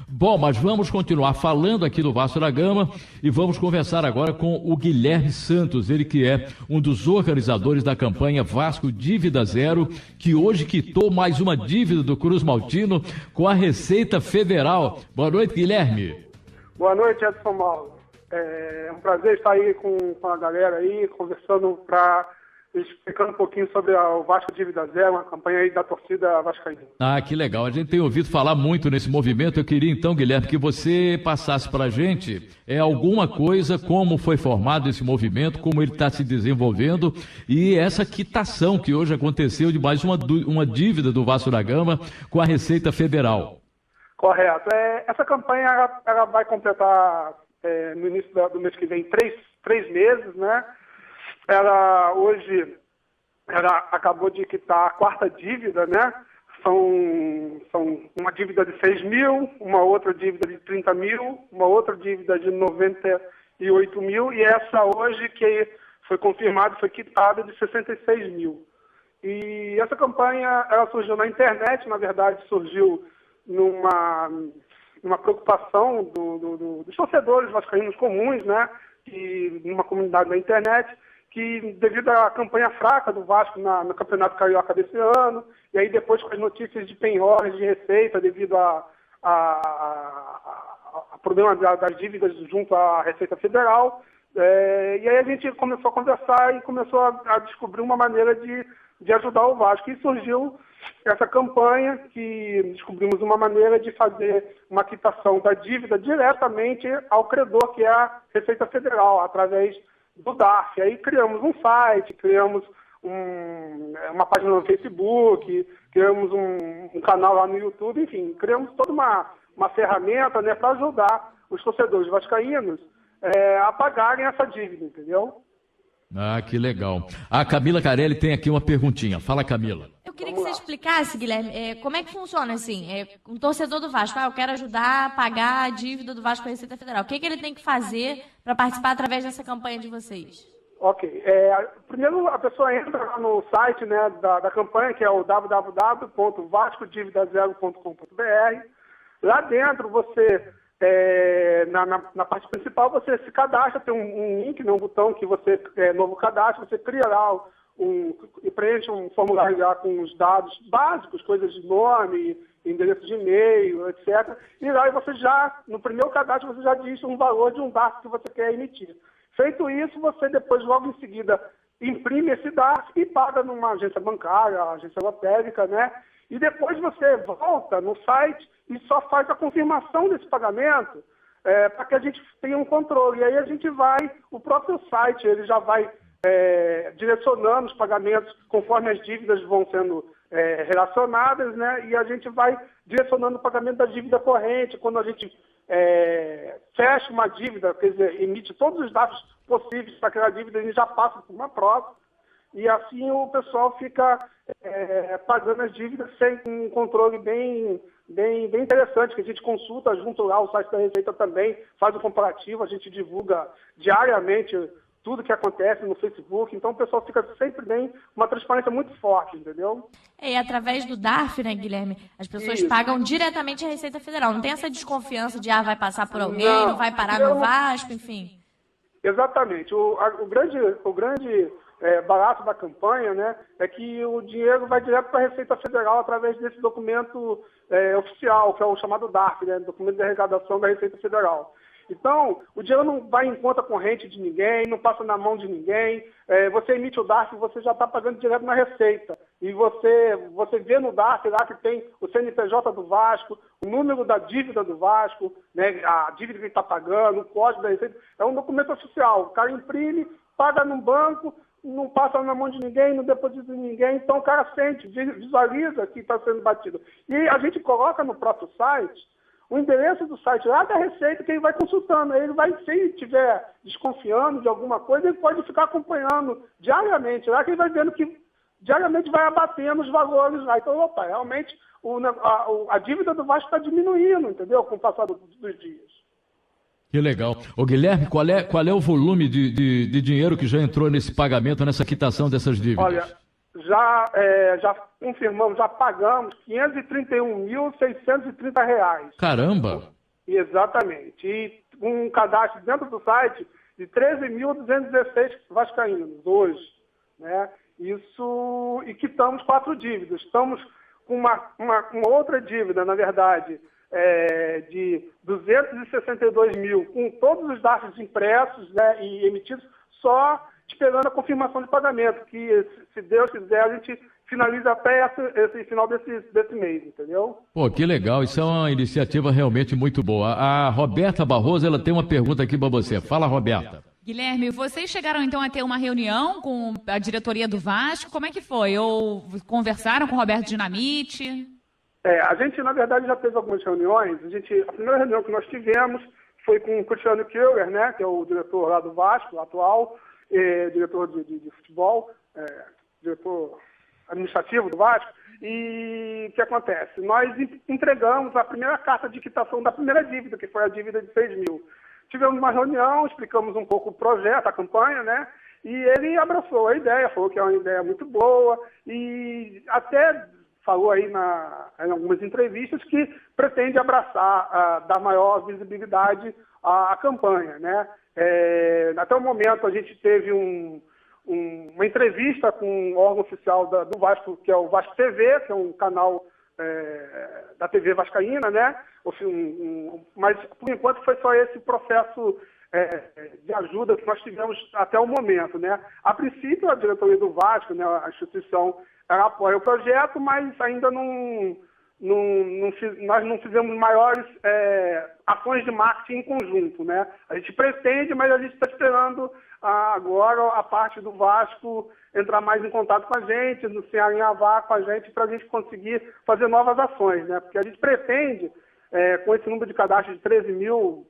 Bom, mas vamos continuar falando aqui do Vasco da Gama e vamos conversar agora com o Guilherme Santos, ele que é um dos organizadores da campanha Vasco Dívida Zero, que hoje quitou mais uma dívida do Cruz Maltino com a Receita Federal. Boa noite, Guilherme. Boa noite, Edson Mauro. É um prazer estar aí com a galera aí, conversando explicando um pouquinho sobre o Vasco Dívida Zero, uma campanha aí da torcida vascaína. Ah, que legal. A gente tem ouvido falar muito nesse movimento. Eu queria então, Guilherme, que você passasse para a gente alguma coisa, como foi formado esse movimento, como ele está se desenvolvendo e essa quitação que hoje aconteceu de mais uma dívida do Vasco da Gama com a Receita Federal. Correto. Essa campanha ela vai completar no início do mês que vem três meses, né? Ela acabou de quitar a quarta dívida, né? São uma dívida de 6 mil, uma outra dívida de 30 mil, uma outra dívida de 98 mil e essa hoje que foi confirmada, foi quitada de 66 mil. E essa campanha ela surgiu na internet, na verdade surgiu numa preocupação dos torcedores vascaínos comuns, né? Que numa comunidade na internet, que devido à campanha fraca do Vasco no Campeonato Carioca desse ano, e aí depois com as notícias de penhores de receita devido a problema das dívidas junto à Receita Federal, e aí a gente começou a conversar e começou a descobrir uma maneira de ajudar o Vasco. E surgiu essa campanha que descobrimos uma maneira de fazer uma quitação da dívida diretamente ao credor, que é a Receita Federal, através do DARF. Aí criamos um site, criamos uma página no Facebook, criamos um canal lá no YouTube, enfim, criamos toda uma ferramenta, né, para ajudar os torcedores vascaínos a pagarem essa dívida, entendeu? Ah, que legal. A Camila Carelli tem aqui uma perguntinha. Fala, Camila. Eu queria que você explicasse, Guilherme, como é que funciona assim? Um torcedor do Vasco, eu quero ajudar a pagar a dívida do Vasco com a Receita Federal. O que ele tem que fazer para participar através dessa campanha de vocês? Ok. Primeiro a pessoa entra lá no site, né, da campanha, que é o www.vascodividazero.com.br. Lá dentro você... na parte principal você se cadastra, tem um link, um botão que você, novo cadastro, você cria lá e preenche um formulário lá com os dados básicos, coisas de nome, endereço de e-mail, etc. E lá você já, no primeiro cadastro, você já diz um valor de um DARF que você quer emitir. Feito isso, você depois, logo em seguida, imprime esse DARF e paga numa agência bancária, agência lotérica, né? E depois você volta no site e só faz a confirmação desse pagamento para que a gente tenha um controle. E aí o próprio site ele já vai direcionando os pagamentos conforme as dívidas vão sendo relacionadas, né? E a gente vai direcionando o pagamento da dívida corrente. Quando a gente fecha uma dívida, quer dizer, emite todos os dados possíveis para aquela dívida, a gente já passa por uma próxima. E assim o pessoal fica pagando as dívidas sem um controle bem interessante, que a gente consulta junto lá o site da Receita também, faz o comparativo, a gente divulga diariamente tudo que acontece no Facebook, então o pessoal fica sempre uma transparência muito forte, entendeu? E através do DARF, né, Guilherme, as pessoas pagam diretamente a Receita Federal, não tem essa desconfiança de vai passar por alguém, não vai parar no Vasco, enfim. Exatamente, o grande barato da campanha, né, é que o dinheiro vai direto para a Receita Federal através desse documento oficial, que é o chamado DARF, né, documento de arrecadação da Receita Federal. Então, o dinheiro não vai em conta corrente de ninguém, não passa na mão de ninguém. Você emite o DARF, você já está pagando direto na Receita. E você vê no DARF lá que tem o CNPJ do Vasco, o número da dívida do Vasco, né, a dívida que ele está pagando, o código da Receita. É um documento oficial. O cara imprime, paga no banco, não passa na mão de ninguém, não deposita de ninguém. Então o cara sente, visualiza que está sendo batido. E a gente coloca no próprio site o endereço do site lá da Receita, que ele vai consultando. Ele vai, se ele estiver desconfiando de alguma coisa, ele pode ficar acompanhando diariamente. Lá que ele vai vendo que diariamente vai abatendo os valores lá. Então, realmente a dívida do Vasco está diminuindo, entendeu? Com o passar dos dias. Que legal. Ô Guilherme, qual é o volume de dinheiro que já entrou nesse pagamento, nessa quitação dessas dívidas? Olha, já confirmamos, já pagamos R$ 531.630. Caramba! Exatamente. E um cadastro dentro do site de 13.216 vascaínos hoje, né? Isso, e quitamos 4 dívidas. Estamos com uma outra dívida, na verdade, de 262 mil, com todos os dados impressos, né, e emitidos, só esperando a confirmação de pagamento, que, se Deus quiser, a gente finaliza até esse final desse mês, entendeu? Pô, que legal, isso é uma iniciativa realmente muito boa. A Roberta Barroso, ela tem uma pergunta aqui para você. Fala, Roberta. Guilherme, vocês chegaram então a ter uma reunião com a diretoria do Vasco? Como é que foi? Ou conversaram com o Roberto Dinamite? A gente, na verdade, já fez algumas reuniões. A primeira reunião que nós tivemos foi com o Cristiano Keuler, né, que é o diretor lá do Vasco, atual, diretor de futebol, diretor administrativo do Vasco. E o que acontece? Nós entregamos a primeira carta de quitação da primeira dívida, que foi a dívida de 6 mil. Tivemos uma reunião, explicamos um pouco o projeto, a campanha, né? E ele abraçou a ideia, falou que é uma ideia muito boa e até falou aí em algumas entrevistas que pretende abraçar, dar maior visibilidade à campanha, né? Até o momento a gente teve uma entrevista com um órgão oficial do Vasco, que é o Vasco TV, que é um canal da TV Vascaína, né? Mas, por enquanto, foi só esse processo de ajuda que nós tivemos até o momento, né? A princípio, a diretoria do Vasco, né, a instituição, ela apoia o projeto, mas ainda nós não fizemos maiores ações de marketing em conjunto, né? A gente pretende, mas a gente está esperando agora a parte do Vasco entrar mais em contato com a gente, se alinhavar com a gente para a gente conseguir fazer novas ações, né? Porque a gente pretende, com esse número de cadastros de 13 mil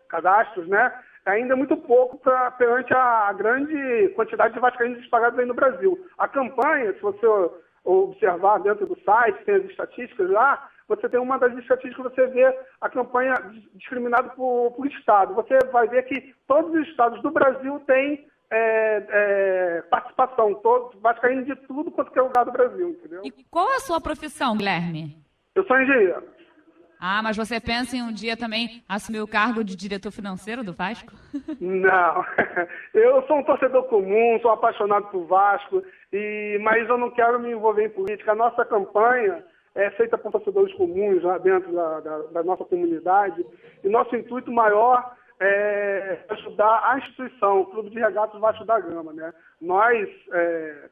cadastros, né? Ainda é muito pouco perante a grande quantidade de vascaínos disparados aí no Brasil. A campanha, se você observar dentro do site, tem as estatísticas lá, você tem uma das estatísticas, você vê a campanha discriminada por estado. Você vai ver que todos os estados do Brasil têm participação, todos vascaínos de tudo quanto é lugar do Brasil, entendeu? E qual é a sua profissão, Guilherme? Eu sou engenheiro. Ah, mas você pensa em um dia também assumir o cargo de diretor financeiro do Vasco? Não, eu sou um torcedor comum, sou apaixonado por Vasco, mas eu não quero me envolver em política. A nossa campanha é feita por torcedores comuns lá dentro da nossa comunidade, e nosso intuito maior é ajudar a instituição, o Clube de Regatas Vasco da Gama, né? Nós,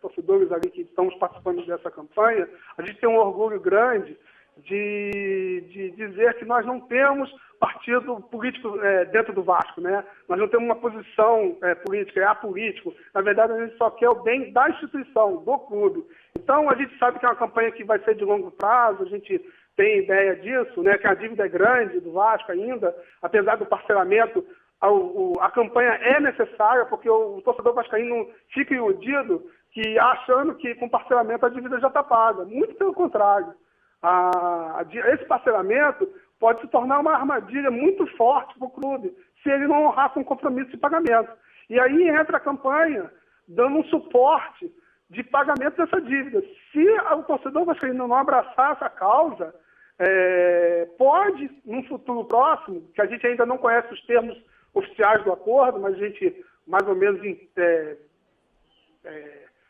torcedores ali que estamos participando dessa campanha, a gente tem um orgulho grande de dizer que nós não temos partido político dentro do Vasco, né? Nós não temos uma posição política, é apolítico. Na verdade, a gente só quer o bem da instituição, do clube. Então, a gente sabe que é uma campanha que vai ser de longo prazo, a gente tem ideia disso, né? Que a dívida é grande do Vasco ainda, apesar do parcelamento, a campanha é necessária, porque o torcedor vascaíno fica iludido achando que com parcelamento a dívida já está paga. Muito pelo contrário. Esse parcelamento pode se tornar uma armadilha muito forte para o clube, se ele não honrar com compromisso de pagamento. E aí entra a campanha dando um suporte de pagamento dessa dívida. Se o torcedor vascaíno não abraçar essa causa, pode, num futuro próximo, que a gente ainda não conhece os termos oficiais do acordo, mas a gente mais ou menos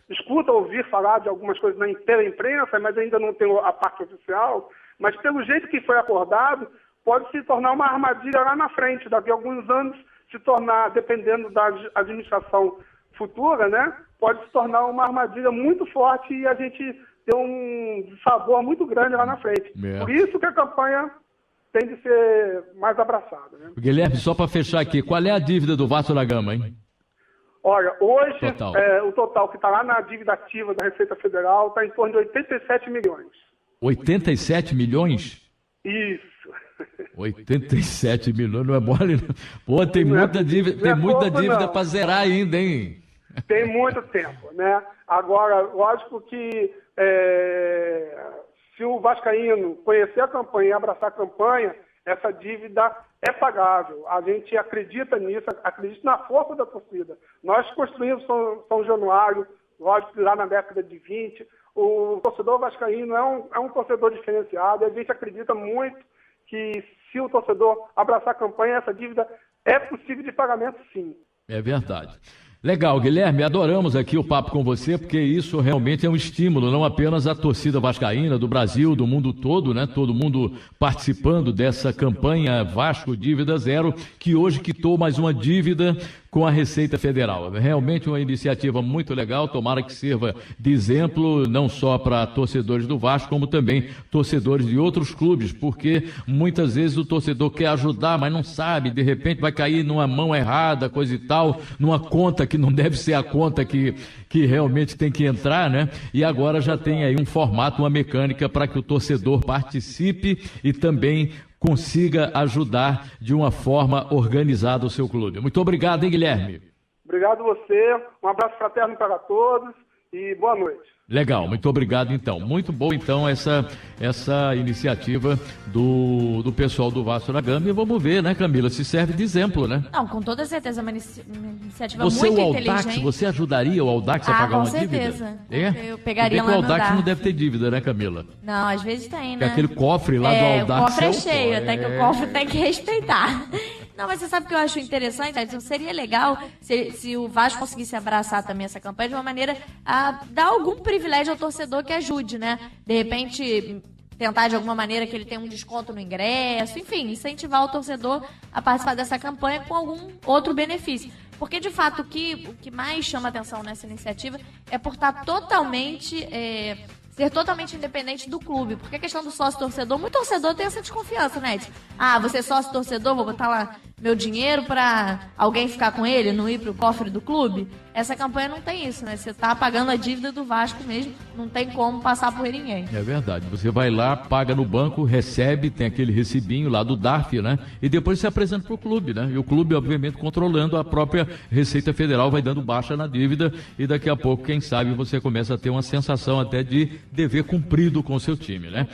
escuta ouvir falar de algumas coisas pela imprensa, mas ainda não tem a parte oficial. Mas pelo jeito que foi acordado, pode se tornar uma armadilha lá na frente, daqui a alguns anos se tornar, dependendo da administração futura, né, pode se tornar uma armadilha muito forte e a gente ter um sabor muito grande lá na frente. Por isso que a campanha tem de ser mais abraçada, né? Guilherme, só para fechar aqui, qual é a dívida do Vasco da Gama, hein? Olha, hoje o total que está lá na dívida ativa da Receita Federal está em torno de 87 milhões. 87 milhões? Isso. 87 milhões, não é mole, não. Pô, tem muita dívida para zerar ainda, hein? Tem muito tempo, né? Agora, lógico que se o vascaíno conhecer a campanha e abraçar a campanha, essa dívida é pagável. A gente acredita nisso, acredita na força da torcida. Nós construímos São Januário, lógico, lá na década de 20. O torcedor vascaíno é um torcedor diferenciado, e a gente acredita muito que se o torcedor abraçar a campanha, essa dívida é possível de pagamento, sim. É verdade. Legal, Guilherme, adoramos aqui o papo com você, porque isso realmente é um estímulo, não apenas a torcida vascaína do Brasil, do mundo todo, né? Todo mundo participando dessa campanha Vasco Dívida Zero, que hoje quitou mais uma dívida com a Receita Federal. Realmente uma iniciativa muito legal, tomara que sirva de exemplo não só para torcedores do Vasco, como também torcedores de outros clubes, porque muitas vezes o torcedor quer ajudar, mas não sabe, de repente vai cair numa mão errada, coisa e tal, numa conta que não deve ser a conta que realmente tem que entrar, né? E agora já tem aí um formato, uma mecânica para que o torcedor participe e também consiga ajudar de uma forma organizada o seu clube. Muito obrigado, hein, Guilherme? Obrigado a você, um abraço fraterno para todos e boa noite. Legal, muito obrigado então. Muito bom então essa iniciativa do pessoal do Vasco da Gama. E vamos ver, né, Camila, se serve de exemplo, né? Não, com toda certeza, uma iniciativa você, muito o Audax, inteligente. Você ajudaria o Audax a pagar uma dívida? Com certeza. É? Eu pegaria lá o Audax no não deve ter dívida, né, Camila? Não, às vezes tem, né? Porque aquele cofre lá do Audax... O cofre é cheio, até que o cofre tem que respeitar. Não, mas você sabe o que eu acho interessante? Edson? Seria legal se o Vasco conseguisse abraçar também essa campanha de uma maneira a dar algum privilégio ao torcedor que ajude, né? De repente, tentar de alguma maneira que ele tenha um desconto no ingresso, enfim, incentivar o torcedor a participar dessa campanha com algum outro benefício. Porque, de fato, o que mais chama atenção nessa iniciativa é por estar totalmente... ser totalmente independente do clube. Porque a questão do sócio-torcedor, muito torcedor tem essa desconfiança, né? Você é sócio-torcedor, vou botar lá meu dinheiro para alguém ficar com ele, não ir pro cofre do clube. Essa campanha não tem isso, né? Você tá pagando a dívida do Vasco mesmo, não tem como passar por ninguém. É verdade. Você vai lá, paga no banco, recebe, tem aquele recibinho lá do DARF, né? E depois se apresenta pro clube, né? E o clube, obviamente, controlando a própria Receita Federal, vai dando baixa na dívida e daqui a pouco, quem sabe, você começa a ter uma sensação até de dever cumprido com o seu time, né?